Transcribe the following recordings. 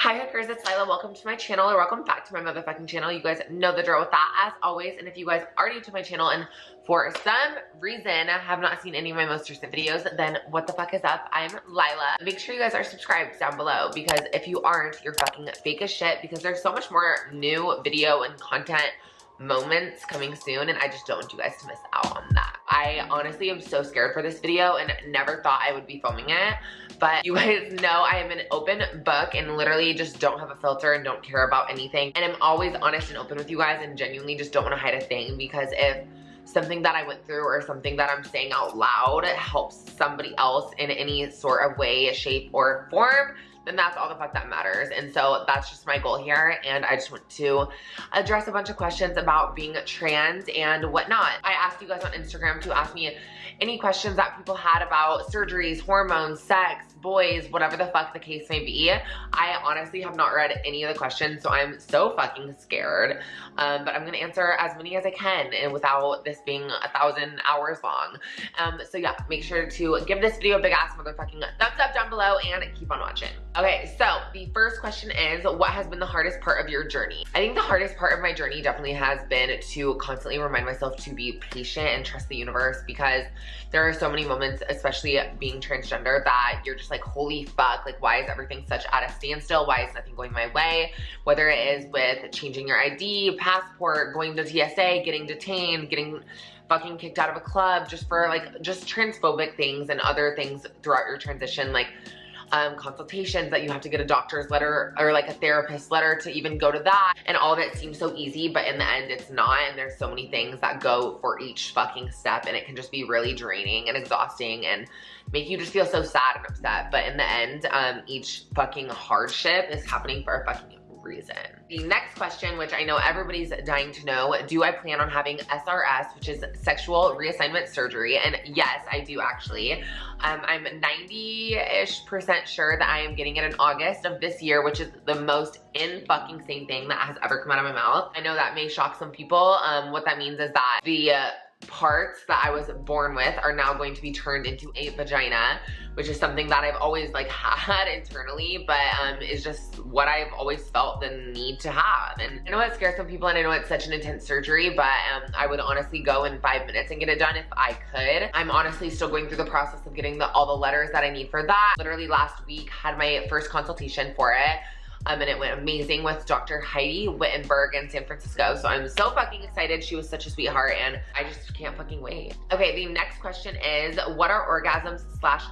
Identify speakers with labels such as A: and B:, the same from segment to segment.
A: Hi hookers, it's Lila. Welcome to my channel, or welcome back to my motherfucking channel. You guys know the drill with that as always. And if you guys are new to my channel and for some reason have not seen any of my most recent videos, then what the fuck is up? I'm Lila. Make sure you guys are subscribed down below, because if you aren't, you're fucking fake as shit, because there's so much more new video and content moments coming soon, and I just don't want you guys to miss out on that. I honestly am so scared for this video and never thought I would be filming it, but you guys know I am an open book and literally just don't have a filter and don't care about anything, and I'm always honest and open with you guys and genuinely just don't want to hide a thing, because if something that I went through or something that I'm saying out loud helps somebody else in any sort of way, shape, or form, then that's all the fuck that matters. And so that's just my goal here, and I just want to address a bunch of questions about being trans and whatnot. I asked you guys on Instagram to ask me any questions that people had about surgeries, hormones, sex, boys, whatever the fuck the case may be. I honestly have not read any of the questions, so I'm so fucking scared. But I'm gonna answer as many as I can, and without this being 1,000 hours long. So yeah, make sure to give this video a big ass motherfucking thumbs up down below and keep on watching. Okay, so the first question is, what has been the hardest part of your journey? I think the hardest part of my journey definitely has been to constantly remind myself to be patient and trust the universe, because there are so many moments, especially being transgender, that you're just like, holy fuck, like why is everything such at a standstill? Why is nothing going my way? Whether it is with changing your ID, passport, going to TSA, getting detained, getting fucking kicked out of a club just for like just transphobic things, and other things throughout your transition, like consultations that you have to get a doctor's letter or like a therapist's letter to even go to that, and all of it seems so easy, but in the end it's not, and there's so many things that go for each fucking step, and it can just be really draining and exhausting and make you just feel so sad and upset. But in the end, each fucking hardship is happening for a fucking reason. The next question, which I know everybody's dying to know, do I plan on having SRS, which is sexual reassignment surgery? And yes, I do actually. I'm 90-ish% sure that I am getting it in August of this year, which is the most fucking same thing that has ever come out of my mouth. I know that may shock some people. What that means is that the parts that I was born with are now going to be turned into a vagina, which is something that I've always like had internally, but is just what I've always felt the need to have. And I know it scares some people, and I know it's such an intense surgery, but I would honestly go in 5 minutes and get it done if I could. I'm honestly still going through the process of getting all the letters that I need for that. Literally last week had my first consultation for it. And it went amazing with Dr. 𝗦𝗢𝗘𝗜𝗓𝗏 in San Francisco. So I'm so fucking excited. She was such a sweetheart, and I just can't fucking wait. Okay, the next question is, what are orgasms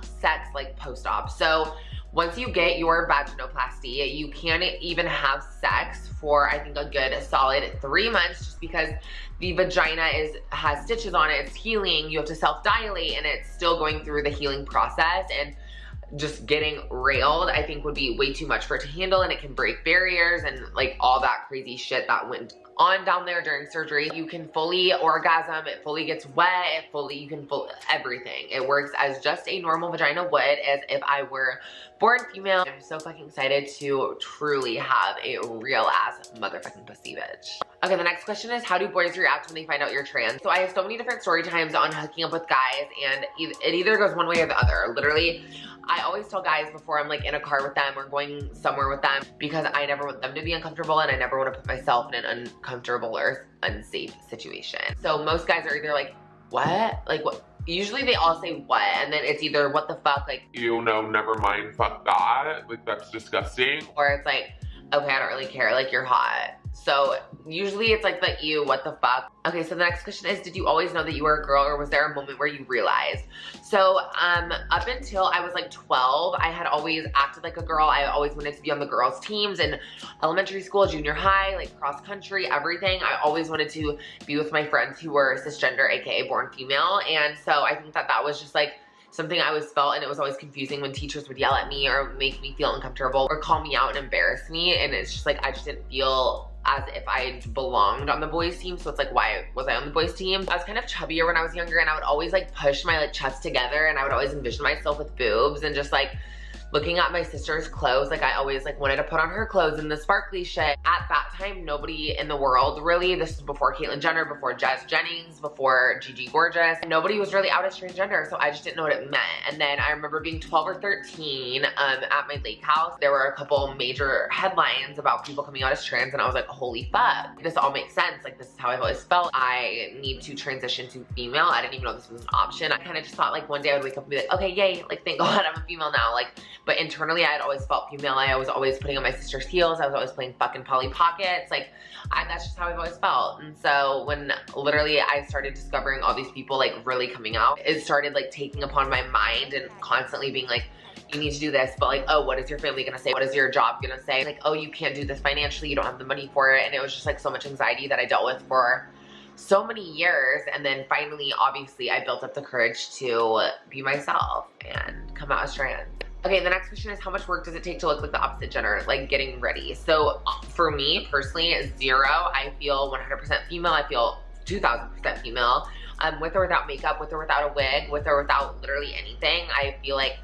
A: / sex like post-op? So once you get your vaginoplasty, you can't even have sex for I think a good solid 3 months, just because the vagina has stitches on it, it's healing, you have to self-dilate, and it's still going through the healing process, and just getting railed I think would be way too much for it to handle, and it can break barriers and like all that crazy shit that went on down there during surgery. You can fully orgasm, it fully gets wet, you can everything. It works as just a normal vagina would, as if I were born female. I'm so fucking excited to truly have a real ass motherfucking pussy bitch. Okay, the next question is, how do boys react when they find out you're trans? So I have so many different story times on hooking up with guys, and it either goes one way or the other. Literally, I always tell guys before I'm like in a car with them or going somewhere with them, because I never want them to be uncomfortable, and I never want to put myself in an uncomfortable or unsafe situation. So most guys are either like, what? Like what? Usually they all say what, and then it's either what the fuck, like,
B: you know, never mind, fuck that, like that's disgusting.
A: Or it's like, okay, I don't really care, like you're hot. So usually it's like the ew, what the fuck. Okay, so the next question is, did you always know that you were a girl, or was there a moment where you realized? So up until I was like 12, I had always acted like a girl. I always wanted to be on the girls' teams in elementary school, junior high, like cross country, everything. I always wanted to be with my friends who were cisgender, aka born female. And so I think that that was just like something I always felt, and it was always confusing when teachers would yell at me or make me feel uncomfortable or call me out and embarrass me. And it's just like, I just didn't feel as if I belonged on the boys team. So it's like, why was I on the boys team? I was kind of chubbier when I was younger, and I would always like push my like chest together, and I would always envision myself with boobs and just like looking at my sister's clothes. Like I always like wanted to put on her clothes and the sparkly shit. At that time, nobody in the world really, this was before Caitlyn Jenner, before Jazz Jennings, before Gigi Gorgeous, nobody was really out as transgender, so I just didn't know what it meant. And then I remember being 12 or 13 at my lake house. There were a couple major headlines about people coming out as trans, and I was like, holy fuck, this all makes sense. Like, this is how I've always felt. I need to transition to female. I didn't even know this was an option. I kind of just thought like one day I would wake up and be like, okay, yay, like thank God I'm a female now. Like, but internally I had always felt female. I was always putting on my sister's heels. I was always playing fucking Polly Pockets. Like, that's just how I've always felt. And so when literally I started discovering all these people like really coming out, it started like taking upon my mind and constantly being like, you need to do this, but like, oh, what is your family gonna say? What is your job gonna say? Like, oh, you can't do this financially, you don't have the money for it. And it was just like so much anxiety that I dealt with for so many years. And then finally, obviously, I built up the courage to be myself and come out as trans. Okay, the next question is, how much work does it take to look like the opposite gender, like getting ready? So for me personally, 0. I feel 100% female. I feel 2000% female. With or without makeup, with or without a wig, with or without literally anything. I feel like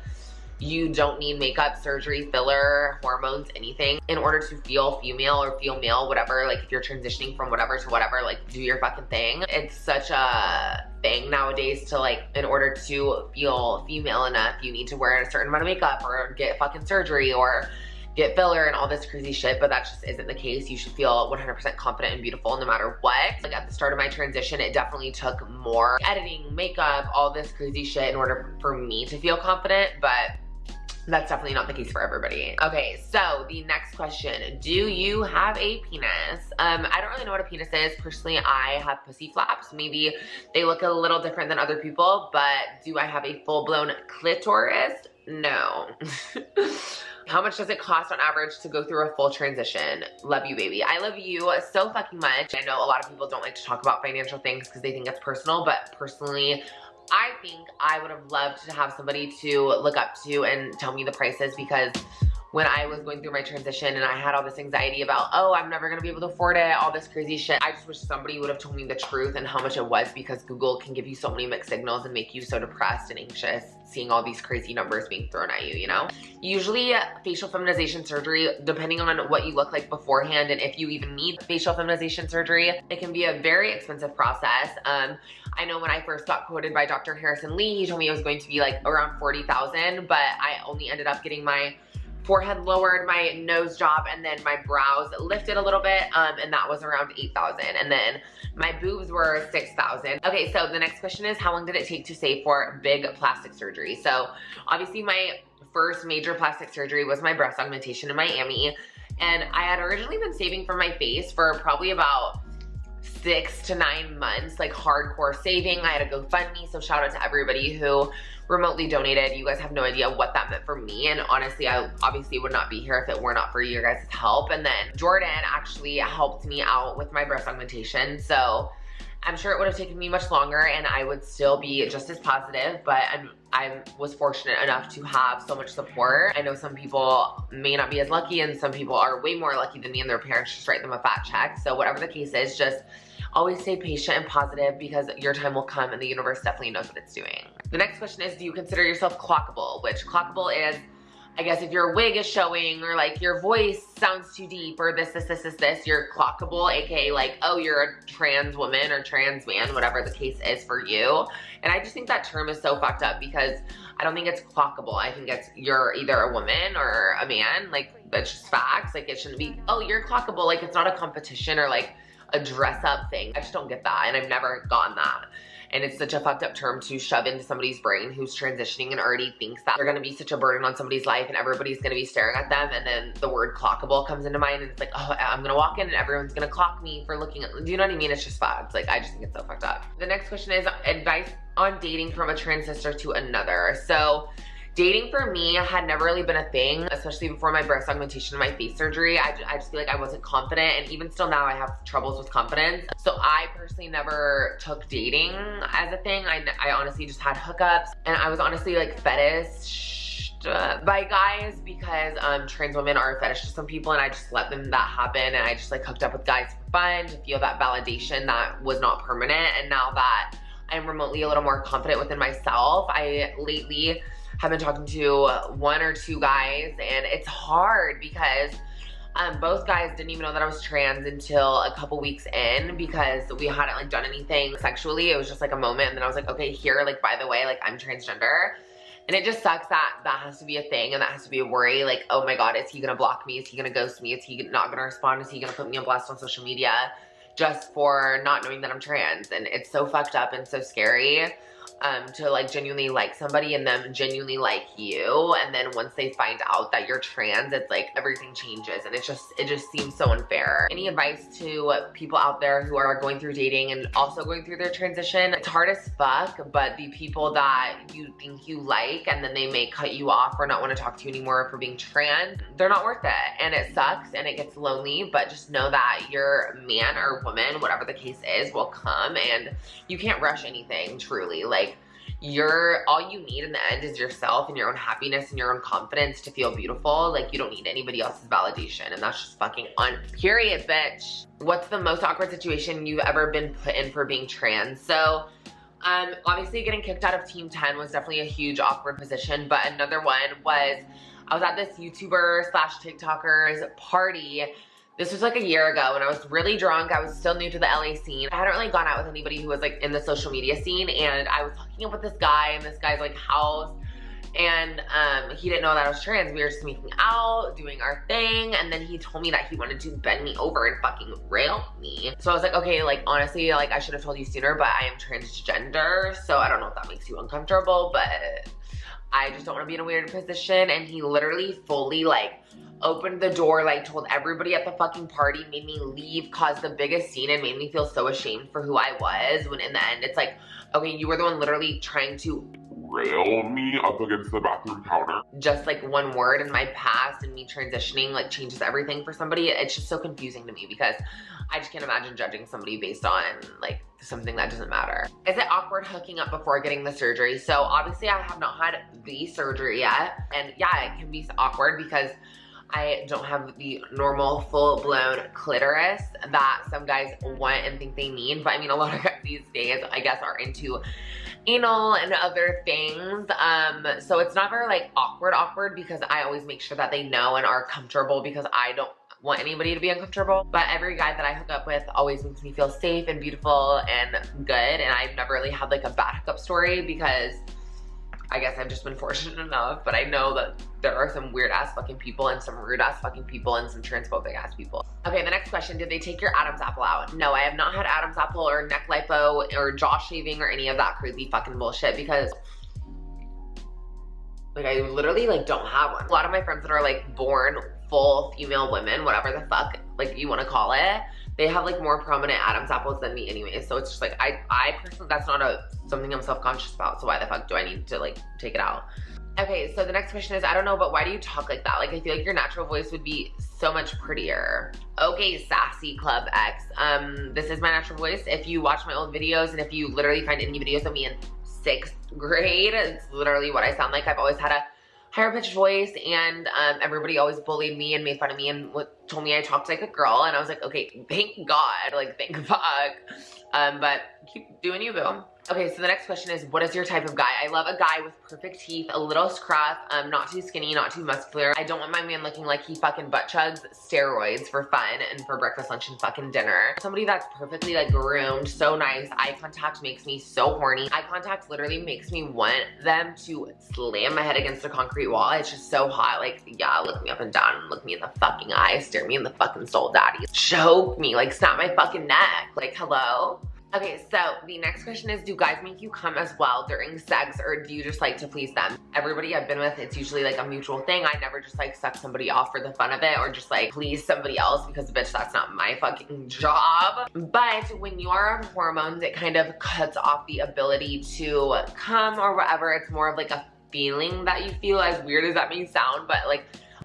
A: you don't need makeup, surgery, filler, hormones, anything in order to feel female or feel male, whatever. Like if you're transitioning from whatever to whatever, like do your fucking thing. It's such a thing nowadays to like, in order to feel female enough, you need to wear a certain amount of makeup or get fucking surgery or get filler and all this crazy shit, but that just isn't the case. You should feel 100% confident and beautiful no matter what. Like at the start of my transition, it definitely took more editing, makeup, all this crazy shit in order for me to feel confident, but that's definitely not the case for everybody. Okay, so the next question, do you have a penis? I don't really know what a penis is. Personally, I have pussy flaps. Maybe they look a little different than other people, but do I have a full-blown clitoris? No. How much does it cost on average to go through a full transition? Love you, baby. I love you so fucking much. I know a lot of people don't like to talk about financial things because they think it's personal, but personally, I think I would have loved to have somebody to look up to and tell me the prices, because when I was going through my transition and I had all this anxiety about, oh, I'm never gonna be able to afford it, all this crazy shit, I just wish somebody would have told me the truth and how much it was, because Google can give you so many mixed signals and make you so depressed and anxious seeing all these crazy numbers being thrown at you, you know? Usually facial feminization surgery, depending on what you look like beforehand and if you even need facial feminization surgery, it can be a very expensive process. I know when I first got quoted by Dr. Harrison Lee, he told me it was going to be like around $40,000, but I only ended up getting my forehead lowered, my nose job, and then my brows lifted a little bit, and that was around $8,000. And then my boobs were $6,000. Okay, so the next question is, how long did it take to save for big plastic surgery? So obviously my first major plastic surgery was my breast augmentation in Miami, and I had originally been saving for my face for probably about 6 to 9 months, like hardcore saving. I had a GoFundMe, so shout out to everybody who remotely donated. You guys have no idea what that meant for me, and honestly, I obviously would not be here if it were not for your guys' help. And then Jordan actually helped me out with my breast augmentation, so I'm sure it would have taken me much longer and I would still be just as positive, but I was fortunate enough to have so much support. I know some people may not be as lucky, and some people are way more lucky than me and their parents just write them a fat check. So whatever the case is, just always stay patient and positive, because your time will come and the universe definitely knows what it's doing. The next question is, do you consider yourself clockable? Which clockable is, I guess if your wig is showing, or like your voice sounds too deep, or this, you're clockable, aka like, oh, you're a trans woman or trans man, whatever the case is for you. And I just think that term is so fucked up, because I don't think it's clockable. I think it's, you're either a woman or a man. Like, that's just facts. Like, it shouldn't be, oh, you're clockable. Like, it's not a competition or like a dress up thing. I just don't get that, and I've never gotten that. And it's such a fucked up term to shove into somebody's brain who's transitioning and already thinks that they're gonna be such a burden on somebody's life and everybody's gonna be staring at them, and then the word clockable comes into mind and it's like, oh, I'm gonna walk in and everyone's gonna clock me for looking at, do you know what I mean? It's just facts. Like, I just think it's so fucked up. The next question is advice on dating from a trans sister to another. So dating for me had never really been a thing, especially before my breast augmentation and my face surgery. I just feel like I wasn't confident, and even still now I have troubles with confidence. So I personally never took dating as a thing. I honestly just had hookups, and I was honestly like fetished by guys, because trans women are a fetish to some people, and I just let them that happen, and I just like hooked up with guys for fun to feel that validation that was not permanent. And now that I'm remotely a little more confident within myself, I lately have been talking to 1 or 2 guys, and it's hard because both guys didn't even know that I was trans until a couple weeks in, because we hadn't like done anything sexually. It was just like a moment, and then I was like, okay, here, like, by the way, like, I'm transgender. And it just sucks that that has to be a thing and that has to be a worry. Like, oh my God, is he gonna block me? Is he gonna ghost me? Is he not gonna respond? Is he gonna put me on blast on social media just for not knowing that I'm trans? And it's so fucked up and so scary to like genuinely like somebody and them genuinely like you. And then once they find out that you're trans, it's like everything changes, and it just seems so unfair. Any advice to people out there who are going through dating and also going through their transition? It's hard as fuck, but the people that you think you like and then they may cut you off or not want to talk to you anymore for being trans, they're not worth it. And it sucks and it gets lonely, but just know that your man or woman, whatever the case is, will come, and you can't rush anything, truly. Like, all you need in the end is yourself and your own happiness and your own confidence to feel beautiful. Like, you don't need anybody else's validation, and that's just fucking period, bitch. What's the most awkward situation you've ever been put in for being trans? So obviously getting kicked out of Team 10 was definitely a huge awkward position, but another one was I was at this YouTuber / TikToker's party. This was like a year ago, and I was really drunk. I was still new to the LA scene. I hadn't really gone out with anybody who was like in the social media scene, and I was hooking up with this guy in this guy's like house, and he didn't know that I was trans. We were just making out, doing our thing, and then he told me that he wanted to bend me over and fucking rail me. So I was like, okay, like, honestly, like, I should have told you sooner, but I am transgender, so I don't know if that makes you uncomfortable, but I just don't want to be in a weird position. And he literally fully like opened the door, like told everybody at the fucking party, made me leave, caused the biggest scene, and made me feel so ashamed for who I was, when in the end it's like, okay, you were the one literally trying to
B: rail me up against the bathroom counter.
A: Just like one word in my past and me transitioning like changes everything for somebody. It's just so confusing to me because I just can't imagine judging somebody based on like something that doesn't matter. Is it awkward hooking up before getting the surgery? So obviously I have not had the surgery yet, and yeah, it can be awkward because I don't have the normal full-blown clitoris that some guys want and think they need. But I mean, a lot of guys these days, I guess, are into anal and other things. So it's not very like awkward because I always make sure that they know and are comfortable, because I don't want anybody to be uncomfortable. But every guy that I hook up with always makes me feel safe and beautiful and good. And I've never really had like a bad hookup story because I guess I've just been fortunate enough, but I know that there are some weird ass fucking people and some rude ass fucking people and some transphobic ass people. Okay, the next question, did they take your Adam's apple out? No, I have not had Adam's apple or neck lipo or jaw shaving or any of that crazy fucking bullshit, because like I literally like don't have one. A lot of my friends that are like born full female women, whatever the fuck like you want to call it, they have like more prominent Adam's apples than me anyway. So it's just like, I personally, that's not something I'm self-conscious about. So why the fuck do I need to like take it out? Okay, so the next question is, I don't know, but why do you talk like that? Like, I feel like your natural voice would be so much prettier. Okay, Sassy Club X. This is my natural voice. If you watch my old videos and if you literally find any videos of me in 6th grade, it's literally what I sound like. I've always had a higher pitched voice, and everybody always bullied me and made fun of me and told me I talked like a girl, and I was like, okay, thank God, like thank fuck. But keep doing you, boo. Okay, so the next question is, what is your type of guy? I love a guy with perfect teeth, a little scruff, not too skinny, not too muscular. I don't want my man looking like he fucking butt chugs steroids for fun and for breakfast, lunch, and fucking dinner. Somebody that's perfectly like groomed, so nice. Eye contact makes me so horny. Eye contact literally makes me want them to slam my head against a concrete wall. It's just so hot. Like, yeah, look me up and down and look me in the fucking eye, stare me in the fucking soul, daddy. Choke me, like snap my fucking neck. Like, hello? Okay, so the next question is, do guys make you come as well during sex, or do you just like to please them? Everybody I've been with, it's usually like a mutual thing. I never just like suck somebody off for the fun of it or just like please somebody else, because bitch, that's not my fucking job. But when you are on hormones, it kind of cuts off the ability to come or whatever. It's more of like a feeling that you feel, as weird as that may sound, but like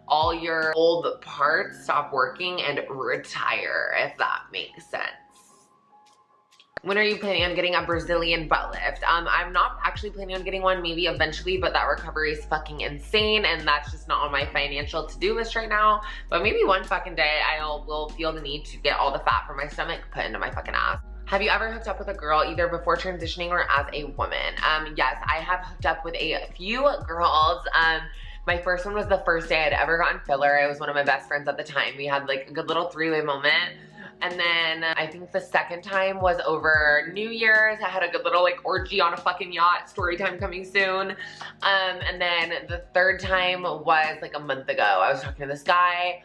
A: all your old parts stop working and retire, if that makes sense. When are you planning on getting a Brazilian butt lift? I'm not actually planning on getting one, maybe eventually, but that recovery is fucking insane, and that's just not on my financial to-do list right now. But maybe one fucking day I will feel the need to get all the fat from my stomach put into my fucking ass. Have you ever hooked up with a girl either before transitioning or as a woman? Yes, I have hooked up with a few girls. My first one was the first day I'd ever gotten filler. It was one of my best friends at the time. We had like a good little three-way moment. And then I think the second time was over New Year's. I had a good little like orgy on a fucking yacht. Story time coming soon. And then the third time was like a month ago. I was talking to this guy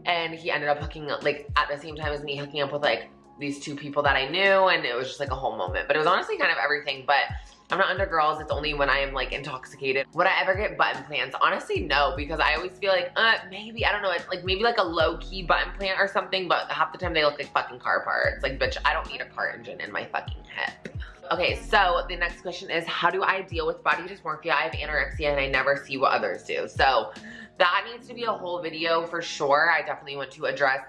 A: and he ended up hooking up like at the same time as me, hooking up with like these two people that I knew, and it was just like a whole moment. But it was honestly kind of everything. But I'm not into girls. It's only when I am like intoxicated. Would I ever get butt implants? Honestly, no, because I always feel like, maybe, I don't know, it's like maybe like a low-key butt implant or something, but half the time they look like fucking car parts. Like, bitch, I don't need a car engine in my fucking hip. Okay, so the next question is, how do I deal with body dysmorphia? I have anorexia and I never see what others do. So that needs to be a whole video for sure. I definitely want to address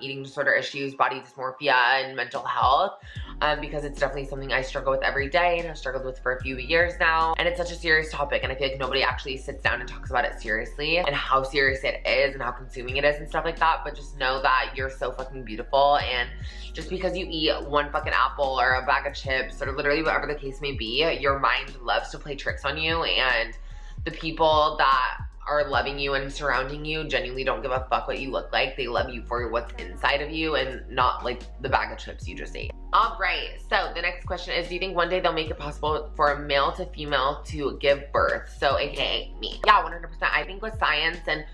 A: eating disorder issues, body dysmorphia, and mental health because it's definitely something I struggle with every day and have struggled with for a few years now. And it's such a serious topic, and I feel like nobody actually sits down and talks about it seriously and how serious it is and how consuming it is and stuff like that. But just know that you're so fucking beautiful, and just because you eat one fucking apple or a bag of chips or literally whatever the case may be, your mind loves to play tricks on you, and the people that are loving you and surrounding you genuinely don't give a fuck what you look like. They love you for what's inside of you and not like the bag of chips you just ate. All right, so the next question is, do you think one day they'll make it possible for a male to female to give birth? So aka me. Yeah, 100%. I think with science and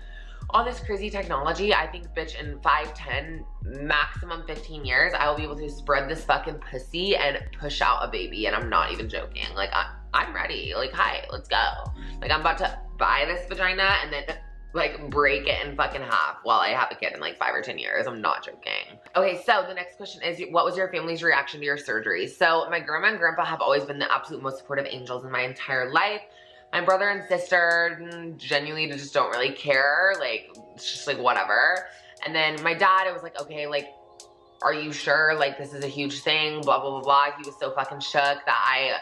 A: all this crazy technology, I think, bitch, in 5, 10, maximum 15 years, I will be able to spread this fucking pussy and push out a baby, and I'm not even joking. Like, I'm ready. Like, hi, let's go. Like, I'm about to buy this vagina and then like break it in fucking half while I have a kid in like 5 or 10 years. I'm not joking. Okay, so the next question is, what was your family's reaction to your surgery? So my grandma and grandpa have always been the absolute most supportive angels in my entire life. My brother and sister genuinely just don't really care. Like, it's just like whatever. And then my dad, it was like, okay, like, are you sure? Like, this is a huge thing, blah, blah, blah, blah. He was so fucking shook that I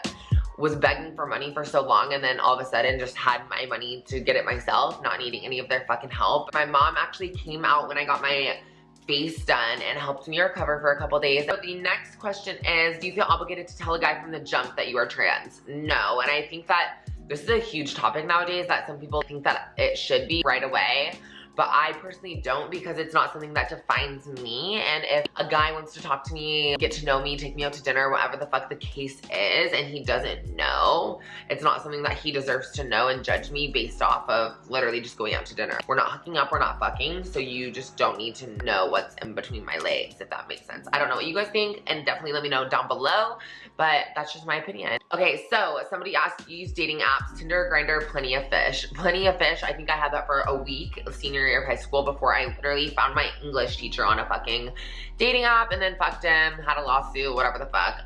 A: was begging for money for so long, and then all of a sudden just had my money to get it myself, not needing any of their fucking help. My mom actually came out when I got my face done and helped me recover for a couple days. So the next question is, do you feel obligated to tell a guy from the jump that you are trans? No, and I think that this is a huge topic nowadays that some people think that it should be right away. But I personally don't, because it's not something that defines me. And if a guy wants to talk to me, get to know me, take me out to dinner, whatever the fuck the case is, and he doesn't know, it's not something that he deserves to know and judge me based off of literally just going out to dinner. We're not hooking up, we're not fucking, so you just don't need to know what's in between my legs, if that makes sense. I don't know what you guys think, and definitely let me know down below, but that's just my opinion. Okay, so somebody asked, you use dating apps, Tinder, Grindr, Plenty of Fish. Plenty of Fish, I think I had that for a week, senior year of high school, before I literally found my English teacher on a fucking dating app and then fucked him, had a lawsuit, whatever the fuck.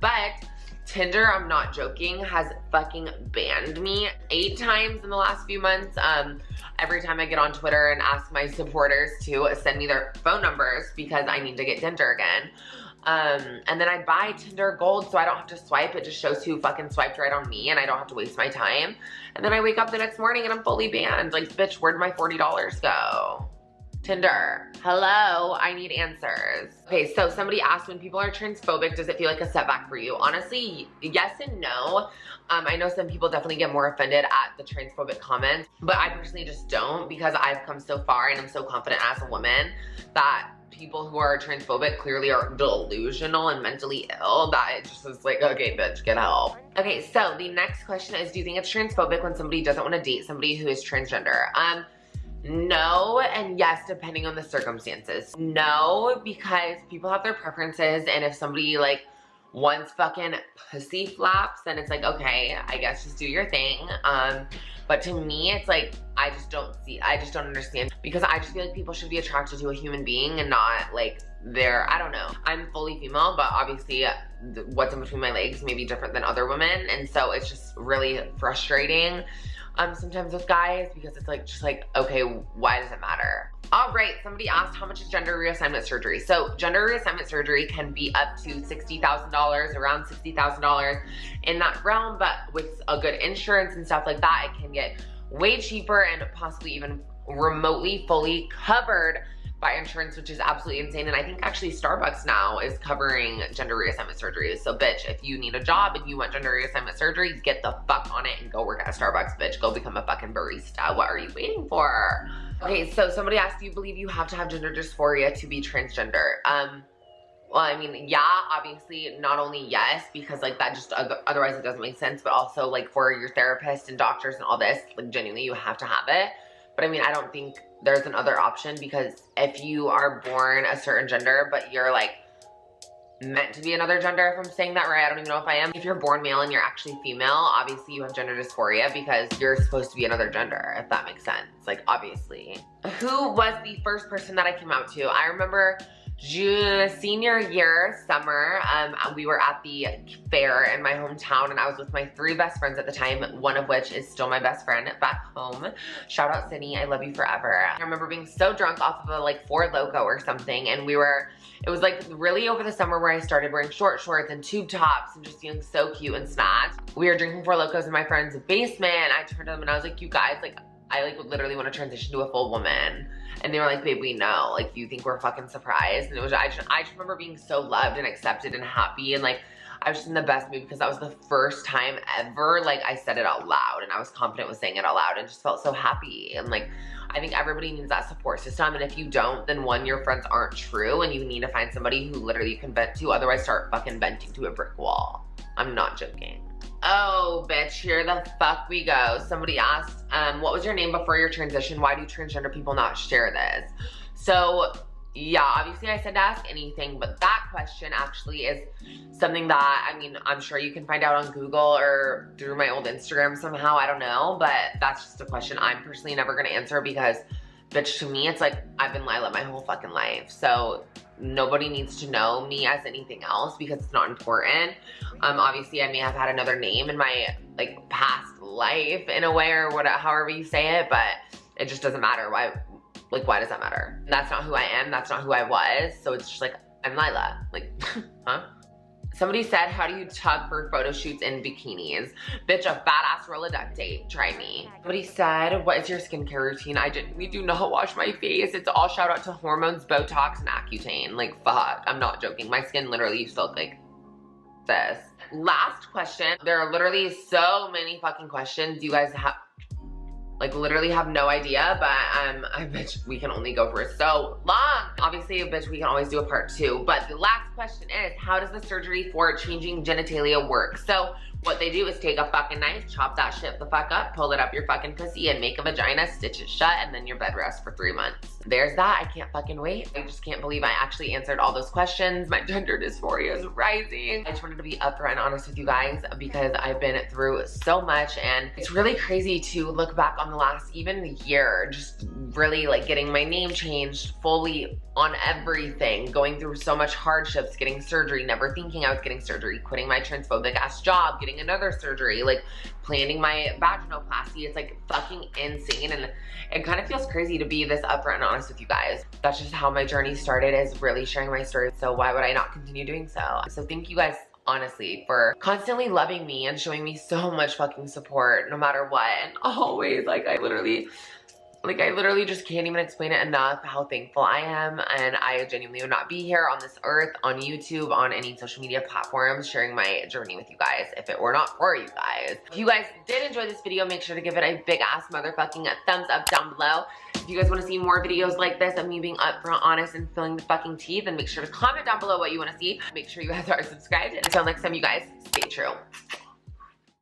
A: But Tinder, I'm not joking, has fucking banned me 8 times in the last few months. Every time I get on Twitter and ask my supporters to send me their phone numbers because I need to get Tinder again. And then I buy Tinder Gold so I don't have to swipe. It just shows who fucking swiped right on me and I don't have to waste my time. And then I wake up the next morning and I'm fully banned. Like, bitch, where'd my $40 go? Tinder, hello, I need answers. Okay, so somebody asked, when people are transphobic, does it feel like a setback for you? Honestly, yes and no. I know some people definitely get more offended at the transphobic comments, but I personally just don't, because I've come so far and I'm so confident as a woman that people who are transphobic clearly are delusional and mentally ill, that it just is like, okay, bitch, get help. Okay, so the next question is, do you think it's transphobic when somebody doesn't want to date somebody who is transgender? No and yes, depending on the circumstances. No, because people have their preferences, and if somebody like wants fucking pussy flaps, then it's like, okay, I guess just do your thing. But to me, it's like, I just don't understand, because I just feel like people should be attracted to a human being and not like I don't know. I'm fully female, but obviously what's in between my legs may be different than other women, and so it's just really frustrating sometimes with guys, because it's like, just like, okay, why does it matter? All right, somebody asked, how much is gender reassignment surgery? So gender reassignment surgery can be up to $60,000, around $60,000 in that realm, but with a good insurance and stuff like that, it can get way cheaper and possibly even remotely fully covered by insurance, which is absolutely insane. And I think actually Starbucks now is covering gender reassignment surgery. So bitch, if you need a job and you want gender reassignment surgery, get the fuck on it and go work at Starbucks, bitch. Go become a fucking barista. What are you waiting for? Okay, so somebody asked, do you believe you have to have gender dysphoria to be transgender? Well, I mean, yeah, obviously, not only yes, because like that just, otherwise it doesn't make sense, but also like for your therapist and doctors and all this, like genuinely you have to have it. But I mean, I don't think there's another option, because if you are born a certain gender, but you're like meant to be another gender, if I'm saying that right, I don't even know if I am. If you're born male and you're actually female, obviously you have gender dysphoria because you're supposed to be another gender, if that makes sense. Like, obviously. Who was the first person that I came out to? I remember senior year, summer, we were at the fair in my hometown, and I was with my 3 best friends at the time, one of which is still my best friend back home. Shout out Sydney, I love you forever. I remember being so drunk off of a like 4 Loko or something, and it was like really over the summer where I started wearing short shorts and tube tops and just feeling so cute and snatched. We were drinking 4 Lokos in my friend's basement. I turned to them and I was like, you guys, like, I like literally want to transition to a full woman. And they were like, babe, we know. Like, do you think we're fucking surprised? And it was, I just remember being so loved and accepted and happy. And like, I was just in the best mood because that was the first time ever, like, I said it out loud and I was confident with saying it out loud and just felt so happy. And like, I think everybody needs that support system. And if you don't, then one, your friends aren't true and you need to find somebody who literally you can vent to. Otherwise, start fucking venting to a brick wall. I'm not joking. Oh, bitch, here the fuck we go. Somebody asked, what was your name before your transition? Why do transgender people not share this? So, yeah, obviously I said to ask anything, but that question actually is something that, I mean, I'm sure you can find out on Google or through my old Instagram somehow, I don't know, but that's just a question I'm personally never gonna answer because, bitch, to me, it's like, I've been Lila my whole fucking life, so nobody needs to know me as anything else because it's not important. Obviously I may have had another name in my like past life in a way or whatever, however you say it, but it just doesn't matter. Why does that matter? That's not who I am, that's not who I was, so it's just like, I'm Lila, like, huh? Somebody said, how do you tug for photo shoots in bikinis? Bitch, a fat ass roll of duct tape, try me. Somebody said, what is your skincare routine? We do not wash my face. It's all shout out to hormones, Botox, and Accutane. Like, fuck, I'm not joking. My skin literally used to look like this. Last question. There are literally so many fucking questions. You guys have, like, literally have no idea, but I bet we can only go for so long. Obviously, bitch, we can always do a part 2, but the last question is, how does the surgery for changing genitalia work? So what they do is take a fucking knife, chop that shit the fuck up, pull it up your fucking pussy, and make a vagina, stitch it shut, and then your bed rest for 3 months. There's that. I can't fucking wait. I just can't believe I actually answered all those questions. My gender dysphoria is rising. I just wanted to be upfront and honest with you guys because I've been through so much, and it's really crazy to look back on the last even year, just really like getting my name changed fully on everything, going through so much hardships, getting surgery, never thinking I was getting surgery, quitting my transphobic ass job, getting another surgery, like planning my vaginoplasty. It's like fucking insane, and it kind of feels crazy to be this upfront and honest with you guys. That's just how my journey started, is really sharing my story. So why would I not continue doing so? So thank you guys honestly for constantly loving me and showing me so much fucking support no matter what, and always, like, I literally just can't even explain it enough how thankful I am, and I genuinely would not be here on this earth, on YouTube, on any social media platforms, sharing my journey with you guys if it were not for you guys. If you guys did enjoy this video, make sure to give it a big ass motherfucking thumbs up down below. If you guys want to see more videos like this of me being upfront, honest, and spilling the fucking tea, then make sure to comment down below what you want to see. Make sure you guys are subscribed. Until next time, you guys, stay true.